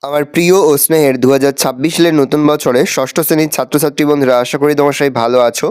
আমার প্রিয় ও স্নেহের 2026 সালের নতুন বছরে ষষ্ঠ শ্রেণীর ছাত্রছাত্রী বন্ধুরা, আশা করি তোমার সবাই ভালো আছো।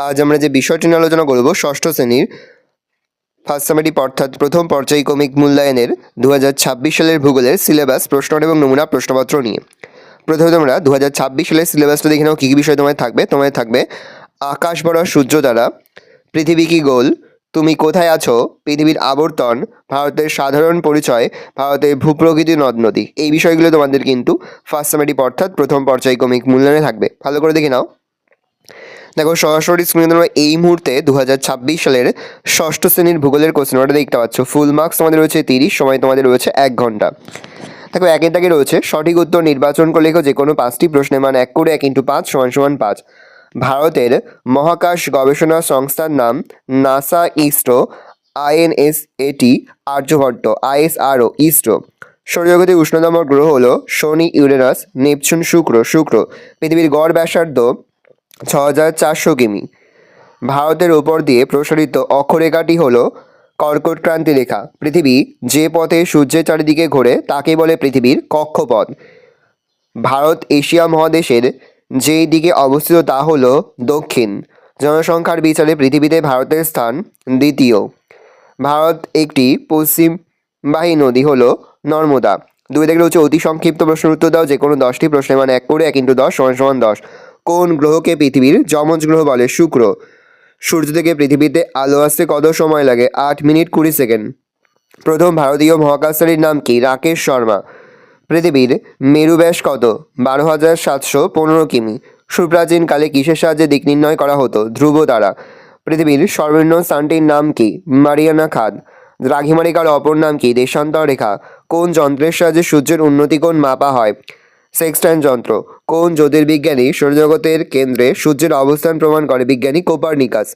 আজ আমরা যে বিষয়টি নিয়ে আলোচনা করব ষষ্ঠ শ্রেণীর ফার্স্ট সামেটিভ অর্থাৎ প্রথম পর্যায়ক্রমিক মূল্যায়নের 2026 সালের ভূগোলের সিলেবাস, প্রশ্ন এবং নমুনা প্রশ্নপত্র নিয়ে। প্রথমে তোমরা 2026 সালের সিলেবাসটা দেখে নাও কী কী বিষয় তোমায় থাকবে আকাশ বড় সূর্য দ্বারা, পৃথিবী কি গোল, তুমি কোথায় আছো, পৃথিবীর আবর্তন, ভারতের সাধারণ পরিচয়, ভারতের ভূপ্রকৃতি নদ নদী। এই বিষয়গুলো তোমাদের কিন্তু ফার্স্ট সামেটিভ অর্থাৎ প্রথম পর্যায়ক্রমিক মূল্যায়নে থাকবে। ভালো করে দেখে নাও। দেখো সরাসরি স্ক্রিনে তোমরা এই মুহূর্তে 2026 সালের ষষ্ঠ শ্রেণীর ভূগোলের কোশ্চেন ওটা দেখতে পাচ্ছ। ফুল মার্কস তোমাদের রয়েছে 30, সময় তোমাদের রয়েছে 1 ঘন্টা। দেখো একের দাগে রয়েছে সঠিক উত্তর নির্বাচন করে লেখো যে কোনো 5টি প্রশ্নের মান 1 করে 1 × 5 = 5। ভারতের মহাকাশ গবেষণা সংস্থার নাম নাসা, ইসরো, আইএনএসএটি, আর্যভট্ট, আইএসআরও, ইসরো। সৌরজগতের উষ্ণতম গ্রহ হলো শনি, ইউরেনাস, নেপচুন, শুক্র। পৃথিবীর গড় ব্যাসার্ধ 6400 কিমি। ভারতের ওপর দিয়ে প্রসারিত অক্ষরেখাটি হলো কর্কটক্রান্তি রেখা। পৃথিবী যে পথে সূর্যের চারিদিকে ঘোরে তাকে বলে পৃথিবীর কক্ষপথ। ভারত এশিয়া মহাদেশের যেই দিকে অবস্থিত তা হলো দক্ষিণ। জনসংখ্যার বিচারে পৃথিবীতে ভারতের স্থান দ্বিতীয়। ভারত একটি পশ্চিমবাহী নদী হলো নর্মদা। 2 থেকে হচ্ছে অতি সংক্ষিপ্ত প্রশ্নের উত্তর দাও যে কোনো 10টি প্রশ্নের মান 1 করে 1 × 10 = 10। কোন গ্রহকে পৃথিবীর যমজ গ্রহ বলে? শুক্র। সূর্য থেকে পৃথিবীতে আলো আসতে কত সময় লাগে? 8 মিনিট 20 সেকেন্ড। প্রথম ভারতীয় মহাকাশচারীর নাম কি? রাকেশ শর্মা। পৃথিবীর মেরু ব্যাস কত? 12,715 কিমি। সুপ্রাচীন কালে কিসের সাহায্যে দিক নির্ণয় করা হতো? ধ্রুব তারা। পৃথিবীর সর্বনিম্ন স্থানটির নাম কি? মারিয়ানা খাদ। দ্রাঘিমারেখার অপর নাম কি? দেশান্তর রেখা। কোন যন্ত্রের সাহায্যে সূর্যের উন্নতি কোণ মাপা হয়? সেক্সটাইন যন্ত্র। কোন জ্যোতির্বিজ্ঞানী সৌরজগতের কেন্দ্রে সূর্যের অবস্থান প্রমাণ করে? বিজ্ঞানী কোপার্নিকাস।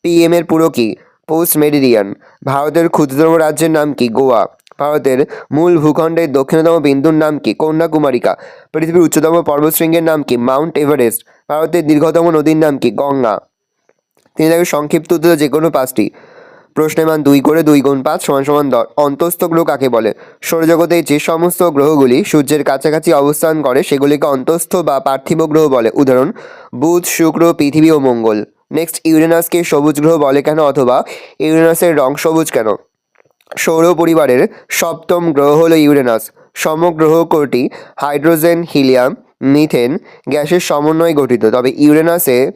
পিএম এর পুরো কি? Post Meridien. ভারতের ক্ষুদ্রতম রাজ্যের নাম কি? গোয়া। ভারতের মূল ভূখণ্ডের দক্ষিণতম বিন্দুর নাম কি? কন্যাকুমারিকা। পৃথিবীর উচ্চতম পর্বতশৃঙ্গের নাম কি? Mount Everest. ভারতের দীর্ঘতম নদীর নাম কি? গঙ্গা। তিনি তাকে সংক্ষিপ্ত উত্তর যে কোনো 5টি প্রশ্নের মান 2 করে 2 × 5 = 10। অন্তস্থ গ্রহ কাকে বলে? সৌরজগতে যে সমস্ত গ্রহগুলি সূর্যের কাছাকাছি অবস্থান করে সেগুলিকে অন্তস্থ বা পার্থিব গ্রহ বলে। উদাহরণ: বুধ, শুক্র, পৃথিবী ও মঙ্গল। নেক্সট, ইউরেনাসকে সবুজ গ্রহ বলে কেন, অথবা ইউরেনাসের রং সবুজ কেন? সৌর পরিবারের 7ম গ্রহ হলো ইউরেনাস। সমগ্রহ কোটি হাইড্রোজেন, হিলিয়াম, মিথেন গ্যাসের সমন্বয়ে গঠিত। তবে ইউরেনাসের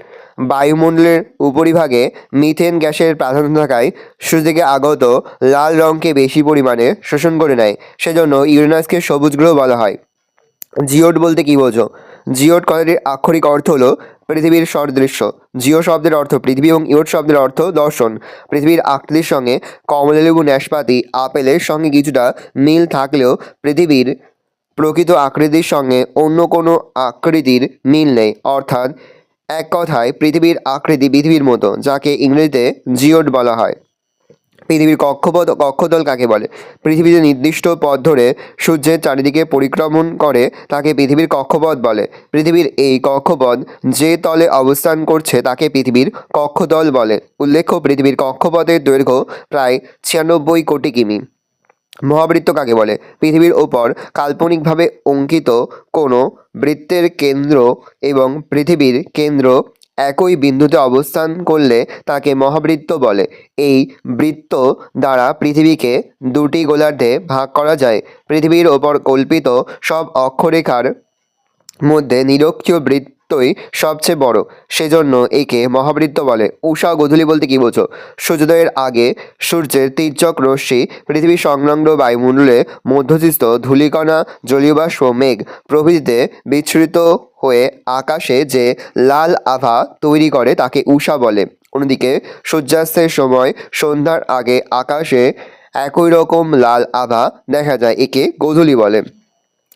বায়ুমণ্ডলের উপরিভাগে মিথেন গ্যাসের প্রাধান্য থাকায় সূর্য থেকে আগত লাল রঙকে বেশি পরিমাণে শোষণ করে নেয়। সেজন্য ইউরেনাসকে সবুজ গ্রহ বলা হয়। জিওড বলতে কি বোঝো? জিওড কথাটির আক্ষরিক অর্থ হলো পৃথিবীর সদৃশ্য। জিও শব্দের অর্থ পৃথিবী এবং ইওড শব্দের অর্থ দর্শন। পৃথিবীর আকৃতির সঙ্গে কমলালেবু, নাশপাতি, আপেলের সঙ্গে কিছুটা মিল থাকলেও পৃথিবীর প্রকৃত আকৃতির সঙ্গে অন্য কোনো আকৃতির মিল নেই। অর্থাৎ এক কথায় পৃথিবীর আকৃতি পৃথিবীর মতো, যাকে ইংরেজিতে জিওড বলা হয়। পৃথিবীর কক্ষতল কাকে বলে? পৃথিবীতে নির্দিষ্ট পথ ধরে সূর্যের চারিদিকে পরিক্রমণ করে তাকে পৃথিবীর কক্ষপথ বলে। পৃথিবীর এই কক্ষপথ যে তলে অবস্থান করছে তাকে পৃথিবীর কক্ষতল বলে। উল্লেখ্য, পৃথিবীর কক্ষপথের দৈর্ঘ্য প্রায় 96 কোটি কিমি। মহাবৃত্ত কাকে বলে? পৃথিবীর ওপর কাল্পনিকভাবে অঙ্কিত কোনো বৃত্তের কেন্দ্র এবং পৃথিবীর কেন্দ্র একই বিন্দুতে অবস্থান করলে তাকে মহাবৃত্ত বলে। এই বৃত্ত দ্বারা পৃথিবীকে 2টি গোলার্ধে ভাগ করা যায়। পৃথিবীর ওপর কল্পিত সব অক্ষরেখার মধ্যে নিরক্ষীয় বৃত্তই সবচেয়ে বড়, সেজন্য একে মহাবৃত্ত বলে। উষা গোধূলি বলতে কি বোঝো? সূর্যোদয়ের আগে সূর্যের তির্যক রশ্মি পৃথিবী সংলগ্ন বায়ুমণ্ডলে মধ্যস্থিত ধূলিকণা, জলীয় বাষ্প, মেঘ প্রভৃতিতে বিচ্ছুরিত হয়ে আকাশে যে লাল আভা তৈরি করে তাকে উষা বলে। অন্যদিকে সূর্যাস্তের সময় সন্ধ্যার আগে আকাশে একই রকম লাল আভা দেখা যায়, একে গোধূলি বলে।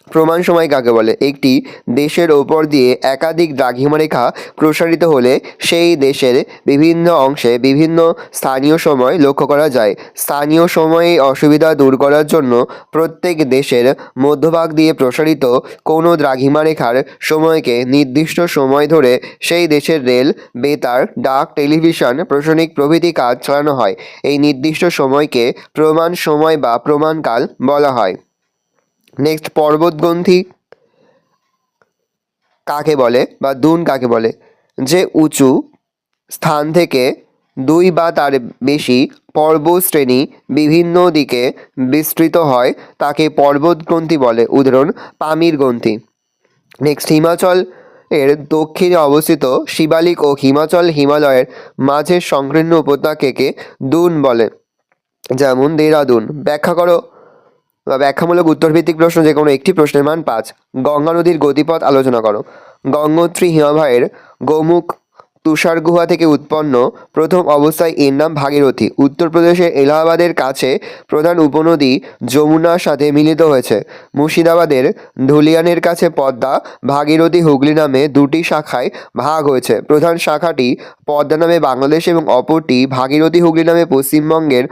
প্রমাণ সময় কাকে বলে? একটি দেশের ওপর দিয়ে একাধিক দ্রাঘিমারেখা প্রসারিত হলে সেই দেশের বিভিন্ন অংশে বিভিন্ন স্থানীয় সময় লক্ষ্য করা যায়। স্থানীয় সময়ে অসুবিধা দূর করার জন্য প্রত্যেক দেশের মধ্যভাগ দিয়ে প্রসারিত কোনো দ্রাঘিমারেখার সময়কে নির্দিষ্ট সময় ধরে সেই দেশের রেল, বেতার, ডাক, টেলিভিশন, প্রশাসনিক প্রভৃতি কাজ চালানো হয়। এই নির্দিষ্ট সময়কে প্রমাণ সময় বা প্রমাণকাল বলা হয়। নেক্সট, পর্বতগ্রন্থি কাকে বলে বা দুন কাকে বলে? যে উঁচু স্থান থেকে 2 বা তার বেশি পর্বতশ্রেণী বিভিন্ন দিকে বিস্তৃত হয় তাকে পর্বতগ্রন্থি বলে। উদাহরণ, পামির গ্রন্থি। নেক্সট, হিমাচল এর দক্ষিণে অবস্থিত শিবালিক ও হিমালয়ের মাঝের সংকীর্ণ উপত্যকাকে দুন বলে। যেমন দেরাদুন। ব্যাখ্যা করো বা ব্যাখ্যামূলক উত্তরভিত্তিক প্রশ্ন, যে কোনো একটি প্রশ্নের মান 5। গঙ্গা নদীর গতিপথ আলোচনা করো। গঙ্গোত্রী হিমবাহের গোমুখ তুষার গুহা থেকে উৎপন্ন। প্রথম অবস্থায় এর নাম ভাগীরথী। উত্তরপ্রদেশের এলাহাবাদের কাছে প্রধান উপনদী যমুনার সাথে মিলিত হয়েছে। মুর্শিদাবাদের ধুলিয়ানের কাছে পদ্মা ভাগীরথী হুগলি নামে 2টি শাখায় ভাগ হয়েছে। প্রধান শাখাটি পদ্মা নামে বাংলাদেশ এবং অপরটি ভাগীরথী হুগলি নামে পশ্চিমবঙ্গের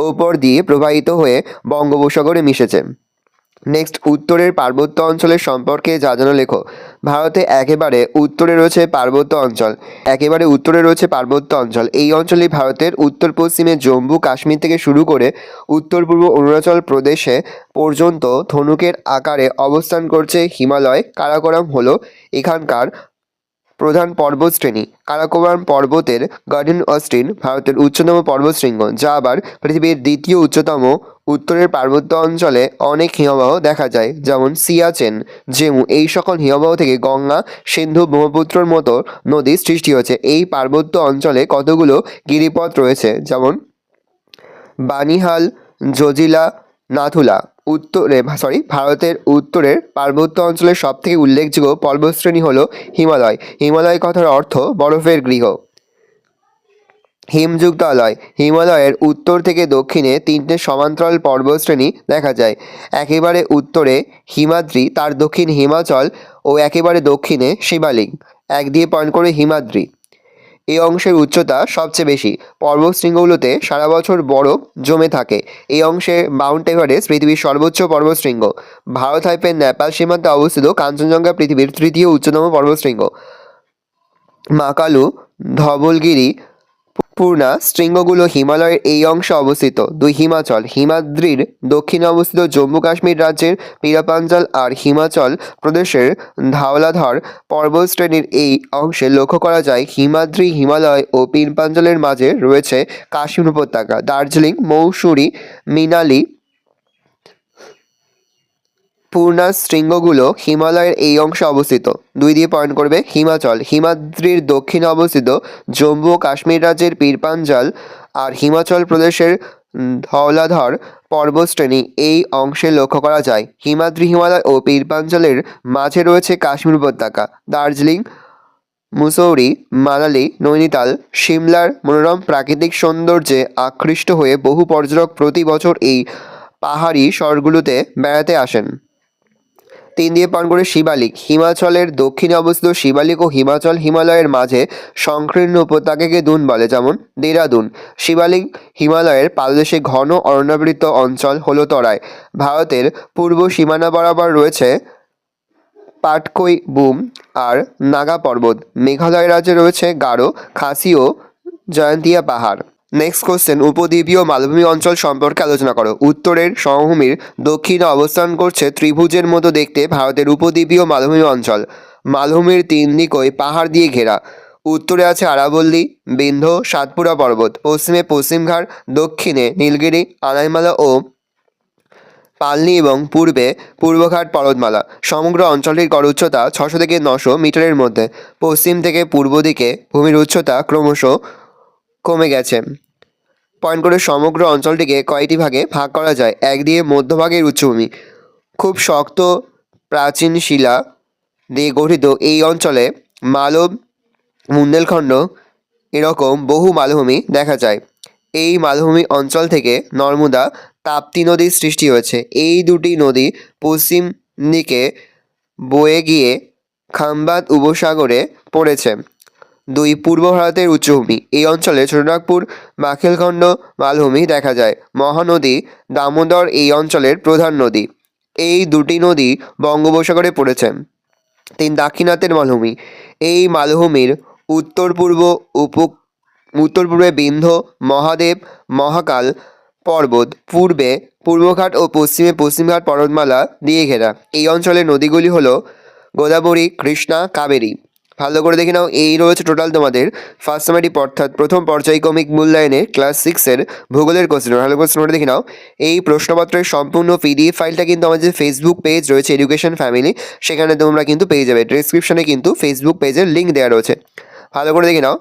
ওপর দিয়ে প্রবাহিত হয়ে বঙ্গোপসাগরে মিশেছে। নেক্সট, উত্তরের পার্বত্য অঞ্চলের সম্পর্কে যা জানো লেখো। ভারতে একেবারে উত্তরে রয়েছে পার্বত্য অঞ্চল। এই অঞ্চলটি ভারতের উত্তর পশ্চিমে জম্মু কাশ্মীর থেকে শুরু করে উত্তর পূর্ব অরুণাচল প্রদেশে পর্যন্ত ধনুকের আকারে অবস্থান করছে। হিমালয় কারাকোরাম হলো এখানকার প্রধান পর্বতশ্রেণী। কারাকোরাম পর্বতের গার্ডেন অস্টিন ভারতের উচ্চতম পর্বতশৃঙ্গ, যা আবার পৃথিবীর দ্বিতীয় উচ্চতম। উত্তরের পার্বত্য অঞ্চলে অনেক হিমবাহ দেখা যায়, যেমন সিয়াচেন, জেমু। এই সকল হিমবাহ থেকে গঙ্গা, সিন্ধু, ব্রহ্মপুত্রর মতো নদী সৃষ্টি হয়েছে। এই পার্বত্য অঞ্চলে কতগুলো গিরিপথ রয়েছে, যেমন বানিহাল, জজিলা, নাথুলা। ভারতের উত্তরের পার্বত্য অঞ্চলের সবথেকে উল্লেখযোগ্য পর্বতশ্রেণী হল হিমালয়। হিমালয় কথার অর্থ বরফের গৃহ। হিমযুক্ত আলয়। হিমালয়ের উত্তর থেকে দক্ষিণে 3টে সমান্তরাল পর্বতশ্রেণী দেখা যায়। একেবারে উত্তরে হিমাদ্রি, তার দক্ষিণ হিমাচল ও একেবারে দক্ষিণে শিবালিক। 1 দিয়ে পয়েন্ট করে হিমাদ্রি। এই অংশের উচ্চতা সবচেয়ে বেশি। পর্বতশৃঙ্গগুলোতে সারা বছর বরফ জমে থাকে। এই অংশে মাউন্ট এভারেস্ট পৃথিবীর সর্বোচ্চ পর্বতশৃঙ্গ। ভারত নেপাল সীমান্তে অবস্থিত কাঞ্চনজঙ্ঘা পৃথিবীর 3য় উচ্চতম পর্বতশৃঙ্গ। মাকালু, ধবলগিরি, পূর্ণা শৃঙ্গগুলো হিমালয়ের এই অংশে অবস্থিত। 2 হিমাচল। হিমাদ্রির দক্ষিণে অবস্থিত জম্মু কাশ্মীর রাজ্যের পীরাপাঞ্জাল আর হিমাচল প্রদেশের ধওলাধর পর্বতশ্রেণীর এই অংশে লক্ষ্য করা যায় হিমাদ্রি, হিমালয় ও পীরপাঞ্জালের মাঝে রয়েছে কাশ্মীর উপত্যকা। দার্জিলিং, মৌসুরি, মিনালি, পূর্ণা শৃঙ্গগুলো হিমালয়ের এই অংশে অবস্থিত। 2 দিয়ে পয়েন্ট করবে হিমাচল। হিমাদ্রির দক্ষিণে অবস্থিত জম্মু ও কাশ্মীর রাজ্যের পীরপাঞ্জাল আর হিমাচল প্রদেশের ধওলাধর পর্বতশ্রেণী এই অংশে লক্ষ্য করা যায়। হিমাদ্রি, হিমালয় ও পীরপাঞ্জালের মাঝে রয়েছে কাশ্মীর উপত্যকা। দার্জিলিং, মুসৌরি, মানালি, নৈনিতাল, সিমলার মনোরম প্রাকৃতিক সৌন্দর্যে আকৃষ্ট হয়ে বহু পর্যটক প্রতি বছর এই পাহাড়ি শহরগুলোতে বেড়াতে আসেন। 3 দিয়ে পয়েন্ট করে শিবালিক। হিমাচলের দক্ষিণে অবস্থিত শিবালিক ও হিমালয়ের মাঝে সংকীর্ণ উপত্যকাকে দুন বলে, যেমন দেরাদুন। শিবালিক হিমালয়ের পাদদেশে ঘন অরণ্যাবৃত অঞ্চল হলো তরাই। ভারতের পূর্ব সীমানা বরাবর রয়েছে পাটকই বুম আর নাগা পর্বত। মেঘালয় রাজ্যে রয়েছে গারো, খাসি ও জয়ন্তিয়া পাহাড়। নেক্সট কোশ্চেন, উপদ্বীপীয় মালভূমি অঞ্চল সম্পর্কে আলোচনা করো। উত্তরের সমভূমির দক্ষিণে অবস্থান করছে ত্রিভুজের মতো দেখতে ভারতের উপদ্বীপীয় মালভূমি অঞ্চল। মালভূমির 3 দিকই পাহাড় দিয়ে ঘেরা। উত্তরে আছে আরাবল্লী, বিন্ধ্য, সাতপুরা পর্বত। পশ্চিমে পশ্চিমঘাট, দক্ষিণে নীলগিরি, আনাইমালা ও পালনি এবং পূর্বে পূর্বঘাট পর্বতমালা। সমগ্র অঞ্চলটির গড় উচ্চতা 600 থেকে 900 মিটারের মধ্যে। পশ্চিম থেকে পূর্ব দিকে ভূমির উচ্চতা ক্রমশ কমে গেছে। পয়েন্ট করে সমগ্র অঞ্চলটিকে কয়টি ভাগে ভাগ করা যায়? 1 দিয়ে মধ্যভাগের উচ্চভূমি। খুব শক্ত প্রাচীন শিলা দিয়ে গঠিত এই অঞ্চলে মালব, বুন্দেলখণ্ড এরকম বহু মালভূমি দেখা যায়। এই মালভূমি অঞ্চল থেকে নর্মদা, তাপ্তি নদীর সৃষ্টি হয়েছে। এই 2টি নদী পশ্চিম দিকে বয়ে গিয়ে খাম্বাত উপসাগরে পড়েছে। 2 পূর্ব ভারতের উচ্চভূমি। এই অঞ্চলে ছোটনাগপুর, মাখেলখণ্ড মালভূমি দেখা যায়। মহানদী দামোদর এই অঞ্চলের প্রধান নদী। এই 2টি নদী বঙ্গোপসাগরে পড়েছে। 3 দাক্ষিণাত্যের মালভূমি। এই মালভূমির উত্তর পূর্বে বিন্ধ্য, মহাদেব, মহাকাল পর্বত, পূর্বে পূর্বঘাট ও পশ্চিমে পশ্চিমঘাট পর্বতমালা দিয়ে ঘেরা। এই অঞ্চলের নদীগুলি হলো গোদাবরী, কৃষ্ণা, কাবেরী। ভালো করে দেখে নাও, এই রয়েছে টোটাল তোমাদের ফার্স্ট সামেটিক অর্থাৎ প্রথম পর্যায়ক্রমিক মূল্যায়নের ক্লাস 6-এর ভূগোলের কোশ্চেন। ভালো করে নোটে দেখে নাও। এই প্রশ্নপত্রের সম্পূর্ণ পিডিএফ ফাইলটা কিন্তু আমাদের ফেসবুক পেজ রয়েছে এডুকেশন ফ্যামিলি, সেখানে তোমরা কিন্তু পেয়ে যাবে। ডেসক্রিপশনে কিন্তু ফেসবুক পেজের লিঙ্ক দেওয়া রয়েছে। ভালো করে দেখে নাও।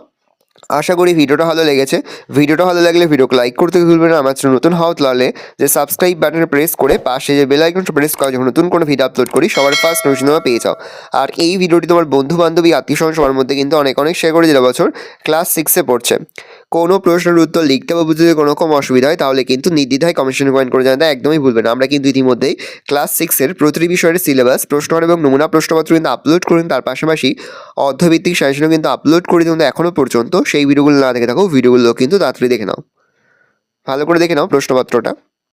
আশা করি ভিডিওটা ভালো লেগেছে। ভিডিওটা ভালো লাগলে ভিডিওকে লাইক করতে ভুলবে না। আমার চ্যানেল নতুন হও তাহলে যে সাবস্ক্রাইব বাটনে প্রেস করে পাশে যে বেল আইকনটা প্রেস করা, যখন নতুন কোনো ভিডিও আপলোড করি সবার ফার্স্ট নোটিফিকেশন তোমরা পেয়ে যাও। আর এই ভিডিওটি তোমার বন্ধু বান্ধবী আত্মীয় স্বজন সবার মধ্যে কিন্তু অনেক শেয়ার করে দিলে। বছর ক্লাস 6-এ পড়ছে, কোনো প্রশ্নের উত্তর লিখতে বা বুঝতে যদি কোনো রকম অসুবিধা হয় তাহলে কিন্তু নির্দ্বিধায় কমেন্ট কমেন্ট করে জানাতে একদমই ভুলবে না। আমরা কিন্তু ইতিমধ্যেই ক্লাস 6-এর প্রতিটি বিষয়ের সিলেবাস, প্রশ্ন এবং নমুনা প্রশ্নপত্র কিন্তু আপলোড করি। তার পাশাপাশি অর্ধভিত্তিক সাজেশনও কিন্তু আপলোড করে দিন এখনও পর্যন্ত। সেই ভিডিওগুলো না দেখে থাকো, ভিডিওগুলো কিন্তু তাড়াতাড়ি দেখে নাও। ভালো করে দেখে নাও প্রশ্নপত্রটা।